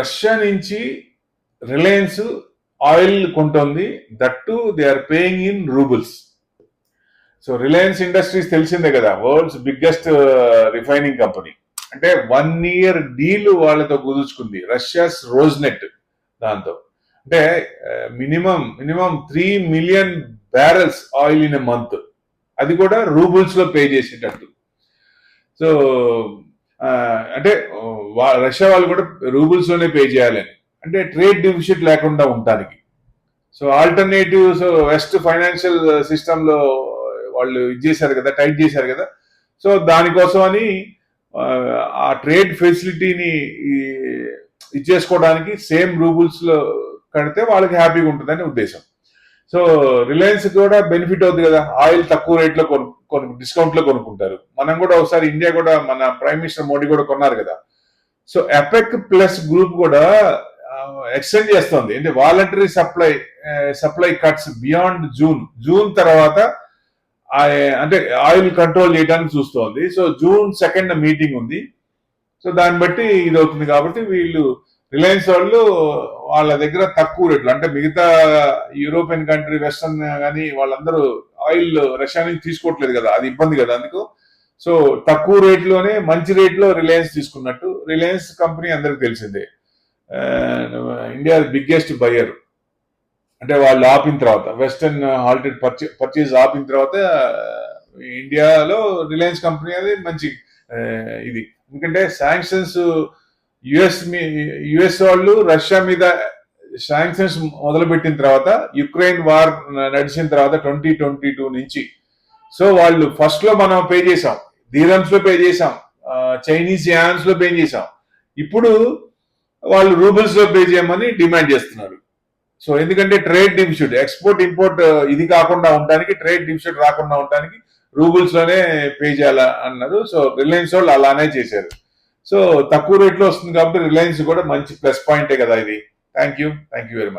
Russia నుంచి Reliance oil కొంటోంది, that they are paying in roubles. So Reliance Industries తెలిసిందే కదా, వరల్డ్స్ బిగ్గెస్ట్ రిఫైనింగ్ కంపెనీ. అంటే 1 year డీల్ వాళ్ళతో కుదుర్చుకుంది రష్యాస్ రోజ్నెట్. దాంతో అంటే minimum 3 million barrels oil in a month, అది కూడా రూబుల్స్ లో పే చేసేటట్టు. సో అంటే రష్యా వాళ్ళు కూడా రూబుల్స్ లోనే పే చేయాలని, అంటే ట్రేడ్ డిఫిసిట్ లేకుండా ఉండటానికి. So alternative, so west financial system లో వాళ్ళు ఇది చేశారు కదా, టైట్ చేశారు కదా. సో దానికోసం అని ఆ ట్రేడ్ ఫెసిలిటీని ఇచ్చేసుకోవడానికి సేమ్ రూబుల్స్ లో కడితే వాళ్ళకి హ్యాపీగా ఉంటుందని ఉద్దేశం. సో రిలయన్స్ కూడా బెనిఫిట్ అవుతుంది కదా, ఆయిల్ తక్కువ రేట్ లో డిస్కౌంట్ లో కొనుక్కుంటారు. మనం కూడా ఒకసారి ఇండియా కూడా మన ప్రైమ్ మినిస్టర్ మోడీ కూడా కొన్నారు కదా. సో ఎపెక్ ప్లస్ గ్రూప్ కూడా ఎక్స్టెండ్ చేస్తుంది, అంటే voluntary supply cuts beyond June తర్వాత అంటే ఆయిల్ కంట్రోల్ చేయడానికి చూస్తోంది. సో June 2 మీటింగ్ ఉంది. సో దాన్ని బట్టి ఇది అవుతుంది. కాబట్టి వీళ్ళు రిలయన్స్ వాళ్ళు వాళ్ళ దగ్గర తక్కువ రేట్లు, అంటే మిగతా యూరోపియన్ కంట్రీ వెస్టర్న్ కానీ వాళ్ళందరూ ఆయిల్ రష్యా నుంచి తీసుకోవట్లేదు కదా, అది ఇబ్బంది కదా అందుకు. సో తక్కువ రేట్లోనే మంచి రేట్లో రిలయన్స్ తీసుకున్నట్టు. రిలయన్స్ కంపెనీ అందరికి తెలిసిందే, ఇండియా బిగ్గెస్ట్ బయర్. అంటే వాళ్ళు ఆపిన తర్వాత వెస్టర్న్ హాల్టెడ్ పర్చేజ్ ఆపిన తర్వాత ఇండియాలో రిలయన్స్ కంపెనీ అది మంచి ఇది. ఎందుకంటే శాంక్షన్స్ యుఎస్ వాళ్ళు రష్యా మీద శాంక్షన్స్ మొదలుపెట్టిన తర్వాత, యుక్రెయిన్ వార్ నడిచిన తర్వాత 2022 నుంచి, సో వాళ్ళు ఫస్ట్ లో మనం పే చేసాం, దీరమ్స్ లో పే చేసాం, చైనీస్ యాన్స్ లో పే చేసాం. ఇప్పుడు వాళ్ళు రూబుల్స్ లో పే చేయమని డిమాండ్ చేస్తున్నారు. సో ఎందుకంటే ట్రేడ్ డిఫిసిట్, ఎక్స్పోర్ట్ ఇంపోర్ట్ ఇది కాకుండా ఉండడానికి, ట్రేడ్ డిఫిసిట్ రాకుండా ఉండడానికి రూబుల్స్ లోనే పే చేయాల అన్నారు. సో రిలయన్స్ వాళ్ళు అలానే చేశారు. సో తక్కువ రేట్లో వస్తుంది కాబట్టి రిలయన్స్ కూడా మంచి ప్లస్ పాయింటే కదా ఇది. Thank you very much.